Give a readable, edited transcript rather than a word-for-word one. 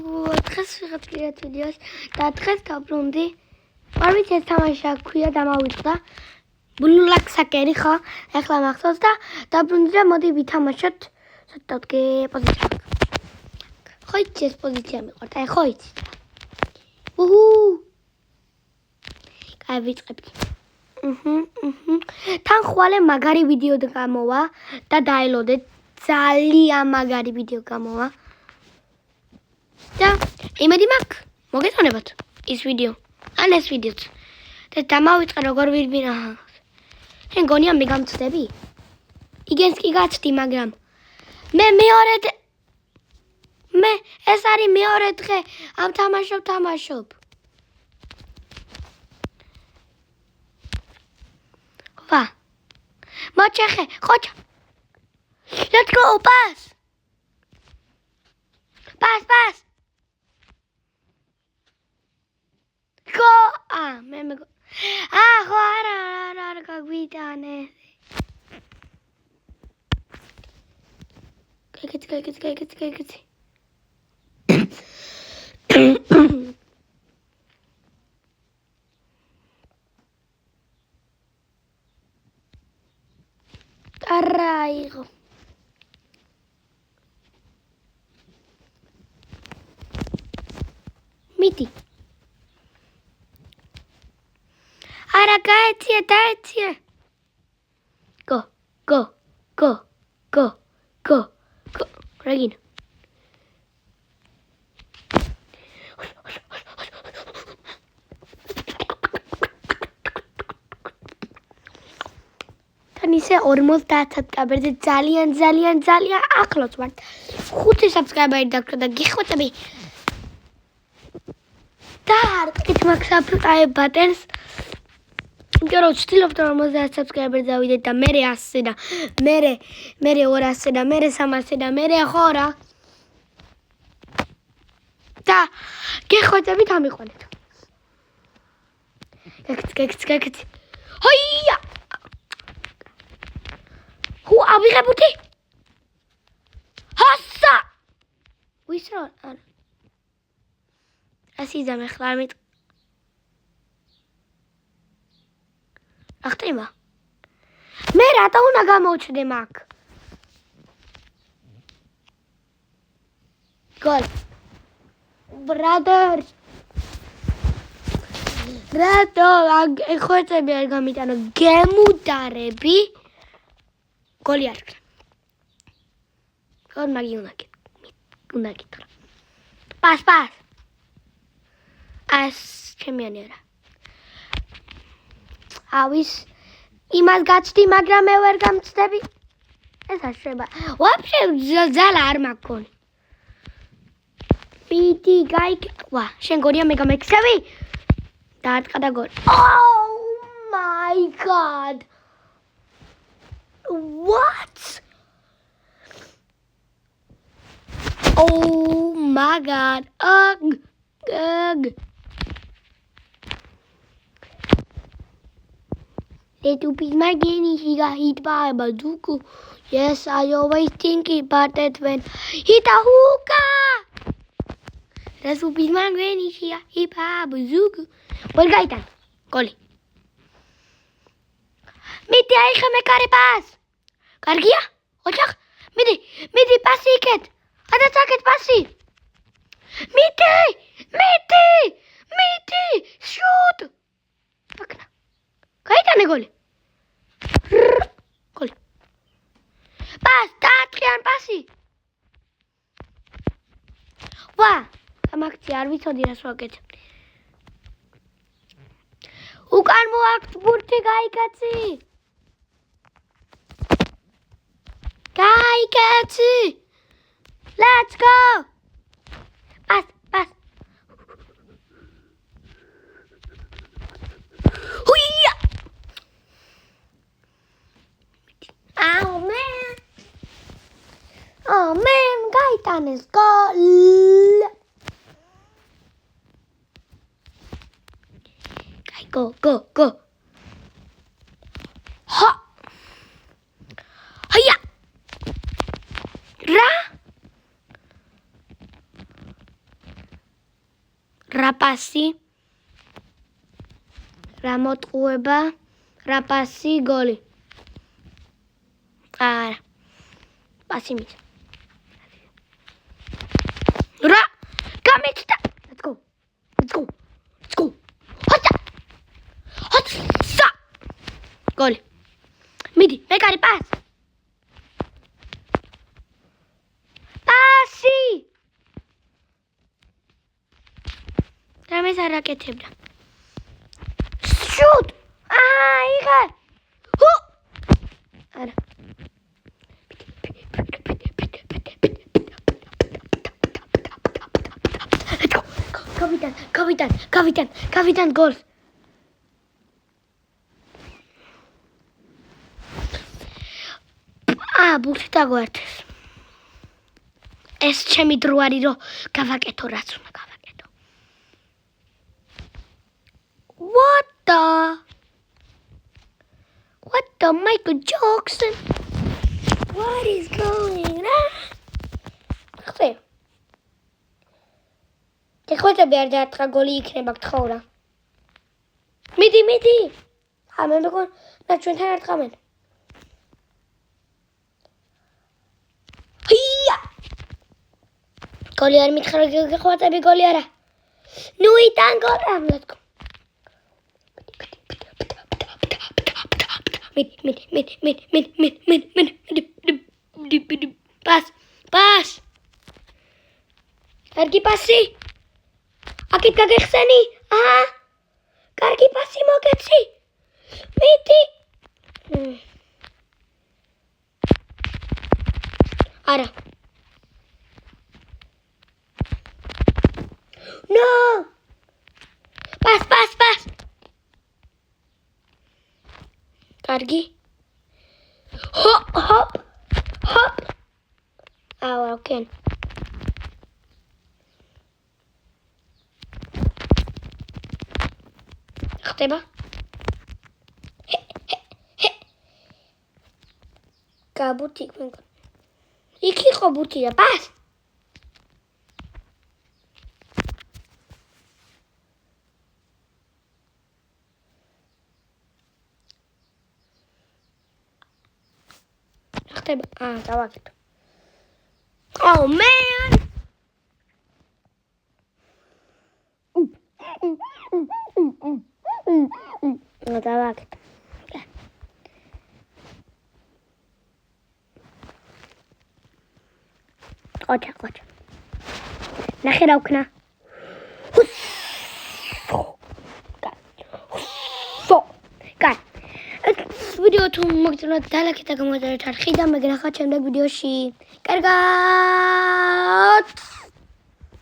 დღეს ვიღაც გირეთ ვიდეოს და დღეს გავბრუნდი. არ ვიცი ეს თამაში ქვია დამავიწყდა. ბლულაკ საკერი ხო? ეხლა მახსოვს და დაბრუნდი და მოდი ვითამაშოთ. ცოტათგე პოზიცია. ხო იცი ეს პოზიცია მიყვართ. აი ხო იცი. კაი ვიწყებთ. თან ხვალე მაგარი ვიდეო გამოვა და დაელოდეთ. ძალიან მაგარი ვიდეო გამოვა. და იმედი მაქვს მოგეწონებათ ის ვიდეო. ან ეს ვიდეოც. და დამავიწყე როგორ ვირბინა. შენ გონია მე გამწდები? იგენს კი გაცდი, მაგრამ მე ეს არის მეორე დღე ამ თამაშობ. ვა. მოჩეხე, ხოჭა. Let's go, pass. Pass. Go. მე ხო არა გაგვიტანე. კაიკეთი. Arraigo. Miti. Ara გაეცია. Go. Regina. ისე 50 საბსკრაიბერზე ძალიან ახლოს ვართ. 5 საბსკრაიბერი დაგვრა და გიხოცები. და არ გკეთ მაგ საბსკრაიბ ბატონს. იმიტომ რომ ვცდილობ რომ 50 საბსკრაიბერი დავიდეთ და მე 100 და მე 200 და მე 300 და მე ხო რა. და გიხოცები დამიყვანეთ. გეკეთ. ჰოია! ავიღებოდი? ჰასა! ვისროლ? არა. ასიზამე ხლა ამით. ახტიმა. მე რატო უნდა გამოვჩდე მაგ? გოლ. ბრადერ. რატო ეხოცები არ გამიტანო გემუდარები? გოლი არ ქნა. გოლ მაგი უნდა გითხრა. პას. ეს ჩემიანი არა. ავის იმას გაცდი, მაგრამ მე ვერ გამწდები. ეს არ შეიძლება. ვაფშე ძალა არ მაქვს. პიტი ვა, შენ გონია მე გამექცევი? დაარტყა და გოლი. Oh my god. What? Oh my god. Ugh. Little piece my guinea, he got hit by a bazooka. Yes, I always think about it when hit a hookah. Little piece my guinea, he got hit by a bazooka. Well, gaitan. Goli. Miti, I can make a pass. Kargia? Ochak? Miti, passi ket. Ada saket passi. Miti, shoot. Akna. Kaitane gol. Gol. Pass, Tatrian passi. Wa, amakti ar ვიცოდი რას ვაკეთებ. უკან მოაქვს ბურთი გაიკაცი. Let's go. Pass. Huia. Oh man, Gaitanes goal. Go. Ha. Hiya. Ra. რა პასი რა მოტყუება რა პასი გოლი არა პასი მით რა გამეჩდა let's go ჰოცა გოლი მიდი მეკარი პასი რამეს არ აკეთებდა შუტ იღარ ჰუ არა კაპიტან გოლს ბურთი დაგვართეს ეს ჩემი დრო არის რომ გავაკეთო რაც უნდა გავაკეთო What the Michael Jackson What is going on ხე ეხოთები არ დაარტყა გოლი იქნება გთხოვდა მიდი მე მეგონა ჩვენთან არ ტყამენ გოლი არ მითხრა გეხოთები გოლი არა ნუ იტან გოლი let's go მიდი პას კარგი პასი აკეთ გაგეხსენი კარგი პასი მოგეცი მიდი არა No! Pass! Კარგი. Hop! Okay. ხდება? გაბუთი მეგონა. იქ იყო ბუთი და პას. დავაკეთო. Oh man! დავაკეთო. ყოჩა. ნახე რა ვქნა. ვიდეო თუ მოგწონთ დალაიქეთ და გამოიწერეთ არხი და მეგრახოთ შემდეგ ვიდეოში. კარგად!